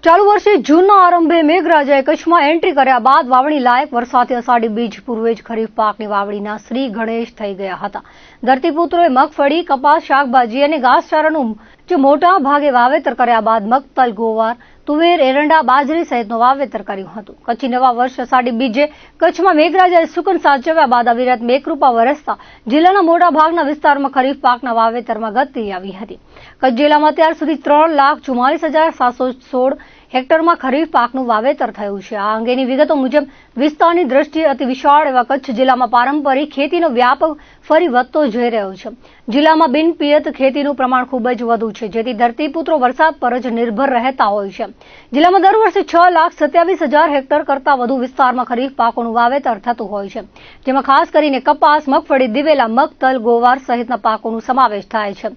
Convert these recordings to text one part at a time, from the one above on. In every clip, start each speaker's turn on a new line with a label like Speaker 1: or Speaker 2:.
Speaker 1: ચાલુ વર્ષે જૂનના આરંભે મેઘરાજાએ કચ્છમાં એન્ટ્રી કર્યા બાદ વાવણી લાયક વરસાદથી અષાઢી બીજ પૂર્વે જ ખરીફ પાકની વાવણીના શ્રી ગણેશ થઈ ગયા હતા। ધરતીપુત્રોએ મગફળી, કપાસ, શાકભાજી અને ઘાસચારાનું જે મોટા ભાગે વાવેતર કર્યા બાદ મગતલ, ગોવાર, તુવેર, એરંડા, બાજરી સહિતનું વાવેતર કર્યું હતું। કચ્છી નવા વર્ષ અષાઢી બીજે કચ્છમાં મેઘરાજાએ સુકન સાચવ્યા બાદ અવિરત મેઘકૃપા વરસતા જિલ્લાના મોટા ભાગના વિસ્તારમાં ખરીફ પાકના વાવેતરમાં ગતિ આવી હતી। કચ્છ જિલ્લામાં અત્યાર સુધી 3,44,716 હેક્ટરમાં ખરીફ પાકનું વાવેતર થયું છે। આ અંગેની વિગતો મુજબ વિસ્તારની દ્રષ્ટિએ અતિ વિશાળ એવા કચ્છ જિલ્લામાં પારંપરિક ખેતીનો વ્યાપ ફરી વધતો જઈ રહ્યો છે। જિલ્લામાં બિનપિયત ખેતીનું પ્રમાણ ખૂબ જ વધુ છે, જેથી ધરતીપુત્રો વરસાદ પર જ નિર્ભર રહેતા હોય છે। જિલ્લામાં દર વર્ષે 6,27,000 હેક્ટર કરતાં વધુ વિસ્તારમાં ખરીફ પાકોનું વાવેતર થતું હોય છે, જેમાં ખાસ કરીને કપાસ, મગફળી, દિવેલા, મગતલ, ગોવાર સહિતના પાકોનો સમાવેશ થાય છે।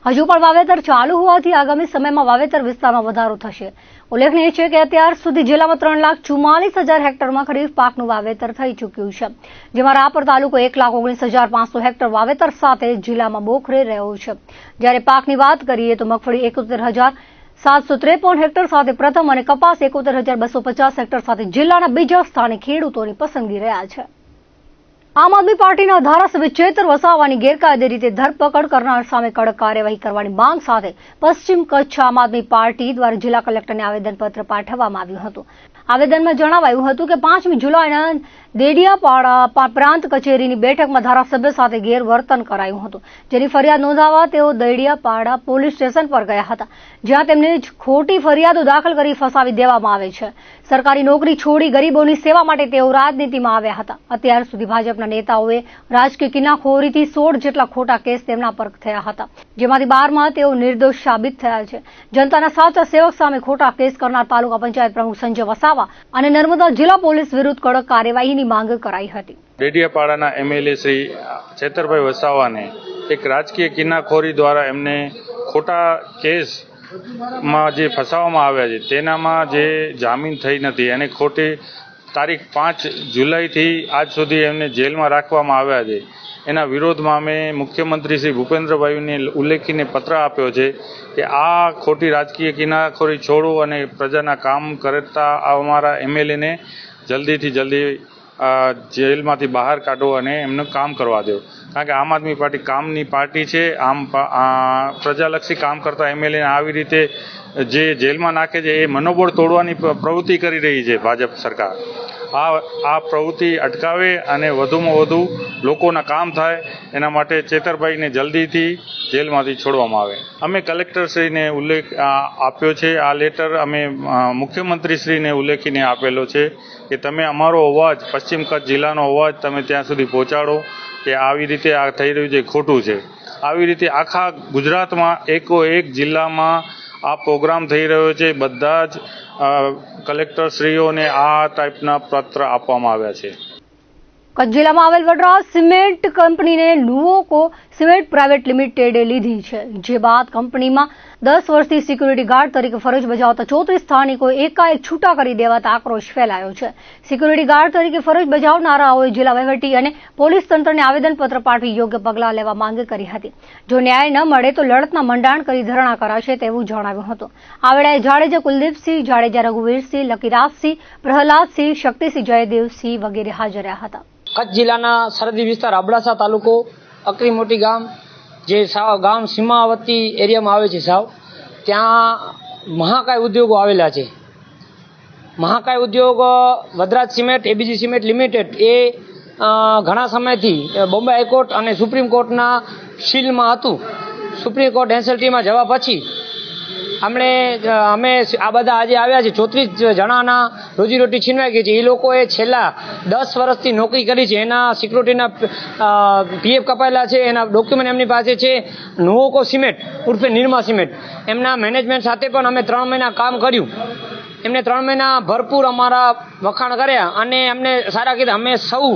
Speaker 1: હજુ પણ વાવેતર ચાલુ હોવાથી આગામી સમયમાં વાવેતર વિસ્તારમાં વધારો થશે। ઉલ્લેખનીય છે કે અત્યાર સુધી જિલ્લામાં 3,44,000 હેક્ટરમાં ખરીફ પાકનું વાવેતર થઈ ચૂક્યું છે, જેમાં રાપર તાલુકો 1,19,500 હેક્ટર વાવેતર સાથે જિલ્લામાં બોખરે રહ્યો છે। જ્યારે પાકની વાત કરીએ તો મગફળી 71,753 હેક્ટર સાથે પ્રથમ અને કપાસ 71,250 હેક્ટર સાથે જિલ્લાના બીજા સ્થાને ખેડૂતોની પસંદગી રહ્યા છે। આમ આદમી પાર્ટીના ધારાસભ્ય ચેતર વસાવાની ગેરકાયદે રીતે ધરપકડ કરનાર સામે કડક કાર્યવાહી કરવાની માંગ સાથે પશ્ચિમ કચ્છ આમ આદમી પાર્ટી દ્વારા જિલ્લા કલેક્ટરને આવેદનપત્ર પાઠવવામાં આવ્યું હતું। આવેદનમાં જણાવાયું હતું કે 5મી જુલાઈના દેડિયાપાડા પ્રાંત કચેરીની બેઠકમાં ધારાસભ્ય સાથે ગેરવર્તન કરાયું હતું, જેની ફરિયાદ નોંધાવવા તેઓ દેડિયાપાડા પોલીસ સ્ટેશન પર ગયા હતા, જ્યાં તેમને ખોટી ફરિયાદો દાખલ કરી ફસાવી દેવામાં આવે છે। સરકારી નોકરી છોડી ગરીબોની સેવા માટે તેઓ રાજનીતિમાં આવ્યા હતા। અત્યાર સુધી ભાજપના નેતાઓએ રાજકીય કિનાખોરીથી 16 જેટલા ખોટા કેસ તેમના પર થયા હતા, જેમાંથી 12માં તેઓ નિર્દોષ સાબિત થયા છે। જનતાના સાચા સેવક સામે ખોટા કેસ કરનાર તાલુકા પંચાયત પ્રમુખ સંજય વસાવા અને નર્મદા જિલ્લા પોલીસ વિરુદ્ધ કડક કાર્યવાહીની માંગ કરાઈ હતી।
Speaker 2: દેડિયાપાડાના એમએલએ શ્રી ચેતરભાઈ વસાવાને એક રાજકીય કિનાખોરી દ્વારા એમને ખોટા કેસમાં જે ફસાવવામાં આવ્યા છે તેનામાં જે જામીન થઈ નથી અને ખોટી તારીખ 5 જુલાઈથી આજ સુધી એમને જેલમાં રાખવામાં આવ્યા છે, એના વિરોધમાં અમે મુખ્યમંત્રી શ્રી ભૂપેન્દ્રભાઈને ઉલ્લેખીને પત્ર આપ્યો છે કે આ ખોટી રાજકીય કિનાખોરી છોડો અને પ્રજાના કામ કરતા અમારા એમએલએને જલ્દીથી જલ્દી જેલમાંથી બહાર કાઢો અને એમનું કામ કરવા દો, કારણ કે આમ આદમી પાર્ટી કામની પાર્ટી છે। આમ પ્રજાલક્ષી કામ કરતા એમએલએને આવી રીતે જે જેલમાં નાખે છે એ મનોબળ તોડવાની પ્રવૃત્તિ કરી રહી છે ભાજપ સરકાર। આ પ્રવૃત્તિ અટકાવે અને વધુમાં વધુ લોકોના કામ થાય એના માટે ચેતરભાઈને જલ્દીથી જેલમાંથી છોડવામાં આવે। અમે કલેક્ટરશ્રીને ઉલ્લેખ આપ્યો છે, આ લેટર અમે મુખ્યમંત્રીશ્રીને ઉલ્લેખીને આપેલો છે કે તમે અમારો અવાજ, પશ્ચિમ કચ્છ જિલ્લાનો અવાજ તમે ત્યાં સુધી પહોંચાડો કે આવી રીતે આ થઈ રહ્યું છે ખોટું છે। આવી રીતે આખા ગુજરાતમાં એકોએક જિલ્લામાં આ પ્રોગ્રામ થઈ રહ્યો છે। બધા જ કલેક્ટરશ્રીઓને આ ટાઈપના પત્ર આપવામાં આવ્યા છે।
Speaker 1: કચ્છ જિલ્લામાં આવેલ વડરા સિમેન્ટ કંપનીને નુવોકો સિમેન્ટ પ્રાઇવેટ લિમિટેડે લીધી છે, જે બાદ કંપનીમાં 10 વર્ષથી સિક્યુરિટી ગાર્ડ તરીકે ફરજ બજાવતા 34 સ્થાનિકોએ એકાએક છૂટા કરી દેવાતા આક્રોશ ફેલાયો છે। સિક્યુરિટી ગાર્ડ તરીકે ફરજ બજાવનારાઓએ જિલ્લા વહીવટી અને પોલીસ તંત્રને આવેદનપત્ર પાઠવી યોગ્ય પગલાં લેવા માંગ કરી હતી। જો ન્યાય ન મળે તો લડતના મંડાણ કરી ધરણા કરાશે તેવું જણાવ્યું હતું। આ વેળાએ જાડેજા કુલદીપસિંહ, જાડેજા રઘુવીરસિંહ, લકીરાજસિંહ, પ્રહલાદસિંહ, શક્તિસિંહ, જયદેવસિંહ વગેરે હાજર રહ્યા હતા।
Speaker 3: કચ્છ જિલ્લાના સરહદી વિસ્તાર અબડાસા તાલુકો, અકરી મોટી ગામ, જે ગામ સીમાવર્તી એરિયામાં આવે છે, ત્યાં મહાકાય ઉદ્યોગો આવેલા છે। મહાકાય ઉદ્યોગ વડરાજ સિમેન્ટ, એબીજી સિમેન્ટ લિમિટેડ એ ઘણા સમયથી બોમ્બે હાઈકોર્ટ અને સુપ્રીમ કોર્ટના સીલમાં હતું। સુપ્રીમ કોર્ટ એનસીએલટીમાં જવા પછી અમે આ બધા આજે આવ્યા છે। 34 જણાના રોજીરોટી છીનવાઈ ગઈ છે। એ લોકોએ છેલ્લા 10 વર્ષથી નોકરી કરી છે, એના સિક્યુરિટીના પીએફ કપાયેલા છે, એના ડોક્યુમેન્ટ એમની પાસે છે। નુવોકો સિમેન્ટ ઉર્ફે નિરમા સિમેન્ટ એમના મેનેજમેન્ટ સાથે પણ અમે 3 મહિના કામ કર્યું। એમને 3 મહિના ભરપૂર અમારા વખાણ કર્યા અને અમને સારા કીધા। અમે સૌ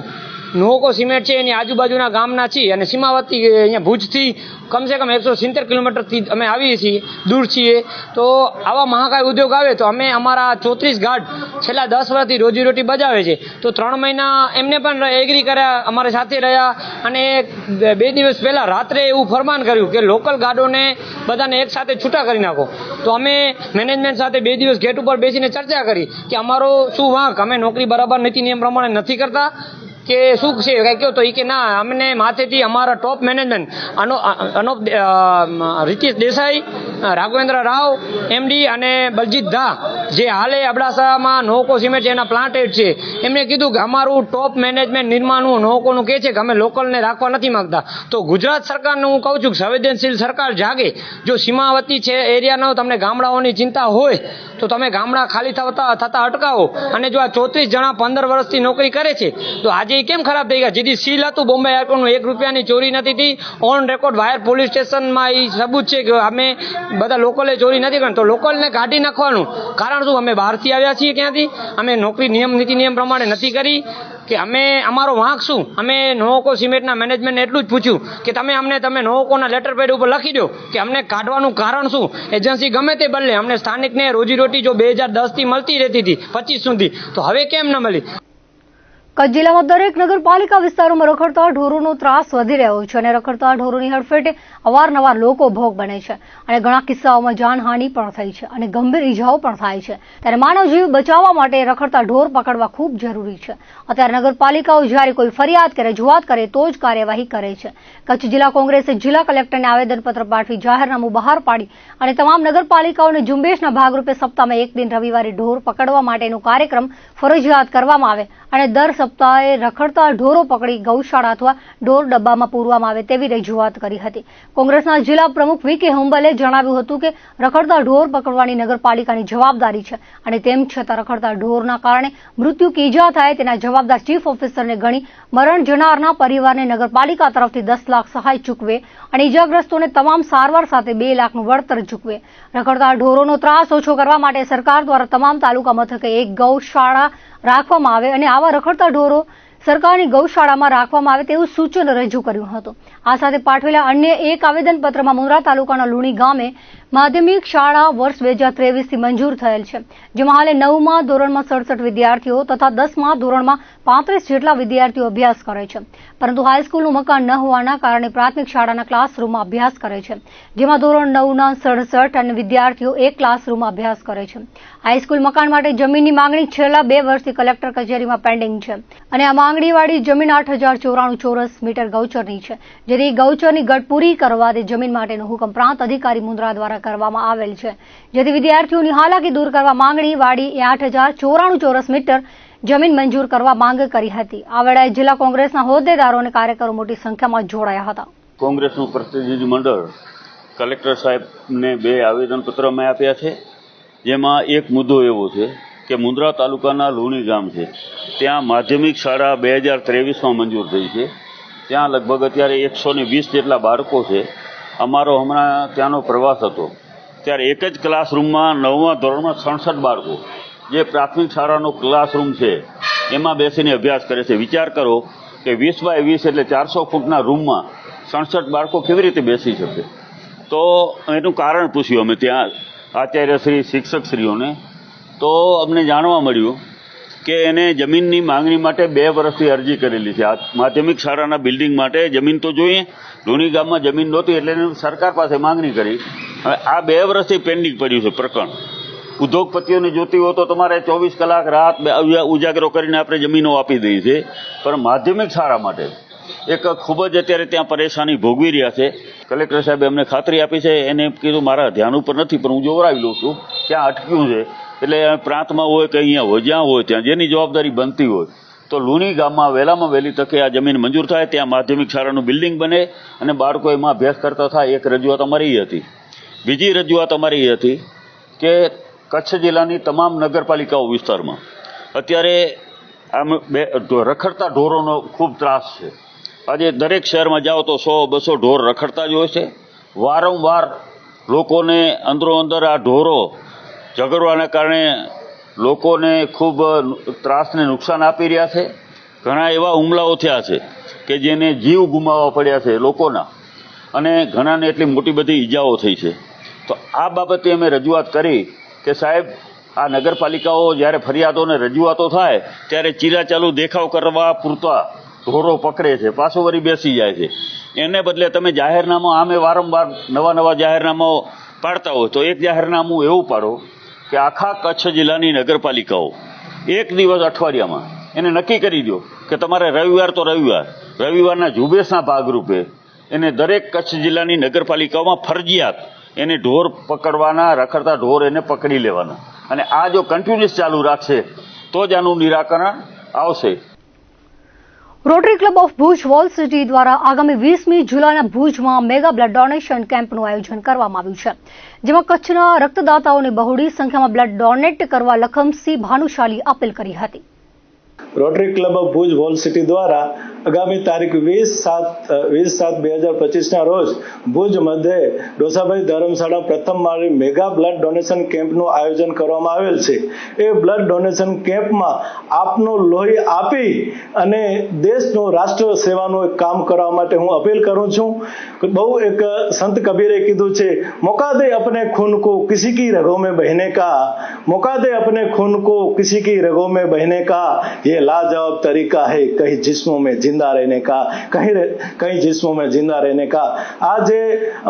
Speaker 3: નુવોકો સિમેન્ટ છે એની આજુબાજુના ગામના છીએ અને સીમાવર્તી અહીંયા ભુજથી કમસે કમ 170 કિલોમીટરથી અમે આવીએ છીએ, દૂર છીએ। તો આવા મહાકાય ઉદ્યોગ આવે તો અમે અમારા 34 ગાર્ડ છેલ્લા 10 વર્ષથી રોજીરોટી બજાવે છે, તો 3 મહિના એમને પણ એગ્રી કર્યા, અમારી સાથે રહ્યા અને 2 દિવસ પહેલાં રાત્રે એવું ફરમાન કર્યું કે લોકલ ગાર્ડોને બધાને એક સાથે છૂટા કરી નાખો। તો અમે મેનેજમેન્ટ સાથે 2 દિવસ ગેટ ઉપર બેસીને ચર્ચા કરી કે અમારો શું વાંક, અમે નોકરી બરાબર નીતિ નિયમ પ્રમાણે નથી કરતા કે શું છે કઈ કહો તો એ કે ના, અમને માથેથી અમારા top management Ritish Desai, Raghavendra Rao MD અને બલજીત ધા જે હાલે અબડાસામાં નોકો સિમેન્ટ છે એના પ્લાન્ટ હેડ છે, એમણે કીધું કે અમારું ટોપ મેનેજમેન્ટ નિર્માણનું નોકોનું કહે છે કે અમે લોકલને રાખવા નથી માંગતા. તો ગુજરાત સરકારને હું કહું છું કે સંવેદનશીલ સરકાર જાગે. જો સીમાવર્તી છે એરિયાનો તમને ગામડાઓની ચિંતા હોય તો તમે ગામડા ખાલી થતા અટકાવો. અને જો આ 34 જણા 15 વર્ષથી નોકરી કરે છે તો આજે કેમ ખરાબ થઈ ગયા? જેથી સીલ હતું બોમ્બે એરપોર્ટનું, 1 રૂપિયાની ચોરી નથી થઈ. ઓન રેકોર્ડ વાયર પોલીસ સ્ટેશનમાં એ સબૂત છે કે અમે બધા લોકલે ચોરી નથી કરી. તો લોકલને કાઢી નાખવાનું કારણ શું? અમે બહારથી આવ્યા છીએ ક્યાંથી? અમે નોકરી નીતિ નિયમ પ્રમાણે નથી કરી કે અમે અમારો વાંક શું? અમે નોકો સિમેન્ટના મેનેજમેન્ટને એટલું જ પૂછ્યું કે તમે નોકોના લેટર પેડ ઉપર લખી દો કે અમને કાઢવાનું કારણ શું? એજન્સી ગમે તે બદલે, અમને સ્થાનિકને રોજીરોટી જો 2010થી મળતી રહેતી હતી 25 સુધી, તો હવે કેમ ન મળી?
Speaker 1: કચ્છ જિલ્લામાં દરેક નગરપાલિકા વિસ્તારોમાં રખડતા ઢોરોનો ત્રાસ વધી રહ્યો છે અને રખડતા ઢોરોની હડફેટે અવારનવાર લોકો ભોગ બને છે અને ઘણા કિસ્સાઓમાં જાનહાનિ પણ થઈ છે અને ગંભીર ઇજાઓ પણ થાય છે. ત્યારે માનવ જીવ બચાવવા માટે રખડતા ઢોર પકડવા ખૂબ જરૂરી છે. અત્યારે નગરપાલિકાઓ જ્યારે કોઈ ફરિયાદ કે રજૂઆત કરે તો જ કાર્યવાહી કરે છે. કચ્છ જિલ્લા કોંગ્રેસે જિલ્લા કલેક્ટરને આવેદનપત્ર પાઠવી જાહેરનામું બહાર પાડી અને તમામ નગરપાલિકાઓને ઝુંબેશના ભાગરૂપે સપ્તાહમાં 1 દિન રવિવારે ઢોર પકડવા માટેનો કાર્યક્રમ ફરજિયાત કરવામાં આવે અને દર સપ્તાહે રખડતા ઢોરો પકડી ગૌશાળા અથવા ઢોર ડબ્બામાં પૂરવામાં આવે તેવી રજૂઆત કરી હતી. કોંગ્રેસના જિલ્લા પ્રમુખ વી.કે. હુંબલે જણાવ્યું હતું કે રખડતા ઢોર પકડવાની નગરપાલિકાની જવાબદારી છે અને તેમ છતાં રખડતા ઢોરના કારણે મૃત્યુ કે ઈજા થાય તેના જવાબદાર ચીફ ઓફિસરને ગણી મરણ જનારના પરિવારને નગરપાલિકા તરફથી 10 લાખ સહાય ચૂકવે અને ઈજાગ્રસ્તોને તમામ સારવાર સાથે 2 લાખનું વળતર ચૂકવે. રખડતા ઢોરોનો ત્રાસ ઓછો કરવા માટે સરકાર દ્વારા તમામ તાલુકા મથકે એક ગૌશાળા રાખવામાં આવે અને આવા રખડતા ઢોરો સરકારની ગૌશાળામાં રાખવામાં આવે તેવું સૂચન રજૂ કર્યું હતું. આ સાથે પાઠવેલા અન્ય એક આવેદનપત્રમાં મુન્દ્રા તાલુકાના લુણી ગામે માધ્યમિક શાળા વર્ષ 2023થી મંજૂર થયેલ છે, જેમાં હાલે 9મા ધોરણમાં 67 વિદ્યાર્થીઓ તથા 10મા ધોરણમાં 35 જેટલા વિદ્યાર્થીઓ અભ્યાસ કરે છે, પરંતુ હાઈસ્કૂલનું મકાન ન હોવાના કારણે પ્રાથમિક શાળાના ક્લાસરૂમમાં અભ્યાસ કરે છે, જેમાં ધોરણ 9ના 67 અને વિદ્યાર્થીઓ એક ક્લાસરૂમમાં અભ્યાસ કરે છે. હાઈસ્કૂલ મકાન માટે જમીનની માંગણી છેલ્લા 2 વર્ષથી કલેક્ટર કચેરીમાં પેન્ડિંગ છે અને આ માંગણીવાળી જમીન 8094 ચોરસ મીટર ગૌચરની છે, જેથી ગૌચરની ઘટ પૂરી કરવા તે જમીન માટેનો હુકમ પ્રાંત અધિકારી મુન્દ્રા દ્વારા કરવામાં આવેલ છે, જેથી વિદ્યાર્થીઓની હાલાકી દૂર કરવા માંગણીવાળી 8094 ચોરસ મીટર જમીન મંજૂર કરવા માંગ કરી હતી. આ વેળાએ જિલ્લા કોંગ્રેસના હોદ્દેદારો અને કાર્યકરો મોટી સંખ્યામાં જોડાયા હતા.
Speaker 4: કોંગ્રેસનું પ્રતિનિધિ મંડળ કલેક્ટર સાહેબને 2 આવેદનપત્ર અમે આપ્યા છે, જેમાં એક મુદ્દો એવો છે કે મુન્દ્રા તાલુકાના લુણી ગામ છે, ત્યાં માધ્યમિક શાળા 2023માં મંજૂર થઈ છે. ત્યાં લગભગ અત્યારે 120 જેટલા બાળકો છે. અમારો હમણાં ત્યાંનો પ્રવાસ હતો ત્યારે એક જ ક્લાસરૂમમાં 9મા ધોરણમાં 67 બાળકો, જે પ્રાથમિક શાળાનો ક્લાસરૂમ છે એમાં બેસીને અભ્યાસ કરે છે. વિચાર કરો કે 20x20 એટલે 400 ફૂટના રૂમમાં 67 બાળકો કેવી રીતે બેસી શકે? તો એનું કારણ પૂછ્યું અમે ત્યાં આચાર્યશ્રી, શિક્ષકશ્રીઓને, તો અમને જાણવા મળ્યું કે એને જમીનની માંગણી માટે 2 વર્ષથી અરજી કરેલી છે. આ માધ્યમિક શાળાના બિલ્ડિંગ માટે જમીન તો જોઈએ, લુણી ગામમાં જમીન નહોતી એટલે એને સરકાર પાસે માંગણી કરી. હવે આ 2 વર્ષથી પેન્ડિંગ પડ્યું છે પ્રકરણ. ઉદ્યોગપતિઓને જોતી હોય તો તમારે 24 કલાક રાત ઉજાગરો કરીને આપણે જમીનો આપી દઈએ છીએ, પણ માધ્યમિક શાળા માટે એક ખૂબ જ અત્યારે ત્યાં પરેશાની ભોગવી રહ્યા છે. કલેક્ટર સાહેબે અમને ખાતરી આપી છે, એને કીધું મારા ધ્યાન ઉપર નથી પણ હું જોવરાવી લઉં છું ક્યાં અટક્યું છે. એટલે પ્રાંતમાં હોય કે અહીંયા હોય, જ્યાં હોય ત્યાં જેની જવાબદારી બનતી હોય તો લુણી ગામમાં વહેલામાં વહેલી તકે આ જમીન મંજૂર થાય, ત્યાં માધ્યમિક શાળાનું બિલ્ડિંગ બને અને બાળકો એમાં અભ્યાસ કરતા થાય. એક રજૂઆત અમારી હતી. બીજી રજૂઆત અમારી એ હતી કે કચ્છ જિલ્લાની તમામ નગરપાલિકાઓ વિસ્તારમાં અત્યારે આમ રખડતા ઢોરોનો ખૂબ ત્રાસ છે. આજે દરેક શહેરમાં જાઓ તો 100-200 ઢોર રખડતા જ હોય છે. વારંવાર લોકોને અંદરો અંદર આ ઢોરો ઝઘડવાના કારણે લોકોને ખૂબ ત્રાસને નુકસાન આપી રહ્યા છે. ઘણા એવા હુમલાઓ થયા છે કે જેને જીવ ગુમાવવા પડ્યા છે લોકોના, અને ઘણાને એટલી મોટી બધી ઈજાઓ થઈ છે. તો આ બાબતે અમે રજૂઆત કરી કે સાહેબ, આ નગરપાલિકાઓ જ્યારે ફરિયાદોને રજૂઆતો થાય ત્યારે ચીરાચાલુ દેખાવ કરવા પૂરતા ઢોરો પકડે છે, પાછો વળી બેસી જાય છે. એને બદલે તમે જાહેરનામા, આમે વારંવાર નવા જાહેરનામાઓ પાડતા હોય તો એક જાહેરનામું એવું પાડો કે આખા કચ્છ જિલ્લાની નગરપાલિકાઓ એક દિવસ અઠવાડિયામાં એને નક્કી કરી દો કે તમારે રવિવાર તો રવિવારના ઝુંબેશના ભાગરૂપે એને દરેક કચ્છ જિલ્લાની નગરપાલિકાઓમાં ફરજિયાત એને ઢોર પકડવાના, રખડતા ઢોર એને પકડી લેવાના. અને આ જો કન્ટિન્યુઅસ ચાલુ રાખશે તો જ આનું નિરાકરણ આવશે.
Speaker 1: Rotary club of Bhuj wall city દ્વારા આગામી 20મી જુલાઈના ભુજમાં મેગા બ્લડ ડોનેશન કેમ્પનું આયોજન કરવામાં આવ્યું છે, જેમાં કચ્છના રક્તદાતાઓને બહોળી સંખ્યામાં બ્લડ ડોનેટ કરવા લખમસિંહ ભાનુશાલી અપીલ કરી હતી.
Speaker 5: Rotary club of Bhuj wall city દ્વારા આગામી તારીખ 20/7/2025 રોજ ભુજ મધ્યે ડોસાભાઈ ધર્મશાળા પ્રથમ માળે મેગા બ્લડ ડોનેશન કેમ્પનું આયોજન કરવામાં આવેલ છે. એ બ્લડ ડોનેશન કેમ્પમાં આપનું લોહી આપી અને દેશનું રાષ્ટ્ર સેવાનું એક કામ કરવા માટે હું અપીલ કરું છું. બહુ એક સંત કબીરે કીધું છે, મौका दे अपने खून को किसी की रगों में बहने का, मौका दे अपने खून को किसी की रगों में बहने का, ये लाजवाब तरीका है कहीं जिस्मों में जिंदा रहने का, कहीं जिस्मों में जिंदा रहने का. आज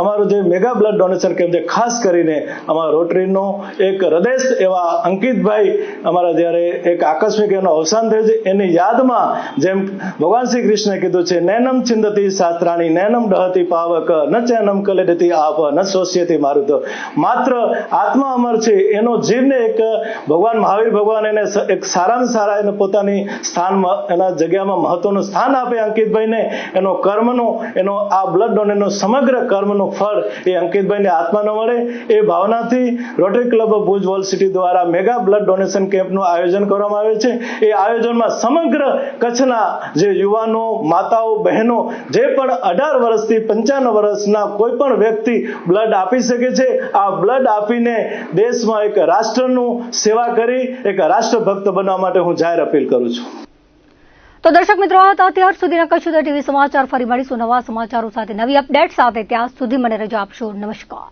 Speaker 5: અમારો જે મેગા બ્લડ ડોનેશન કેમ્પ છે, ખાસ કરીને અમારા રોટરીનો એક હૃદય એવા અંકિતભાઈ અમારા જ્યારે એક આકસ્મિક એનું અવસાન થયું છે, એની યાદમાં જેમ ભગવાન શ્રી કૃષ્ણે કીધું છે, નૈનમ ચિંદતી શાસ્ત્રાણી નૈનમ દહતી પાવક ન ચૈનમ કલેદતી આપ ન શોષ્યતી મારુત. માત્ર આત્મા અમર છે, એનો જીવને એક ભગવાન મહાવીર ભગવાન એને એક સારામાં સારા એને પોતાની સ્થાનમાં એના જગ્યામાં મહત્વનું સ્થાન આપે અંકિતભાઈને. એનો કર્મનો એનો આ બ્લડ ડોનેટનો સમગ્ર કર્મનું ફળ એ અંકિતભાઈની આત્માને મળે એ ભાવનાથી rotary club of Bhuj wall city દ્વારા મેગા બ્લડ ડોનેશન કેમ્પનું આયોજન કરવામાં આવે છે. એ આયોજનમાં સમગ્ર કચ્છના જે યુવાનો, માતાઓ, બહેનો જે પણ 18 વર્ષથી 55 વર્ષના કોઈ પણ વ્યક્તિ બ્લડ આપી શકે છે. આ બ્લડ આપીને દેશમાં એક રાષ્ટ્રનું સેવા કરી એક રાષ્ટ્રભક્ત બનવા માટે હું જાહેર અપીલ કરું છું.
Speaker 1: તો દર્શક મિત્રો, હતા ત્યાર સુધીના કચ્છ ટીવી સમાચાર. ફરી મળીશું નવા સમાચારો સાથે, નવી અપડેટ સાથે. ત્યાં સુધી મને રજા આપશો. નમસ્કાર.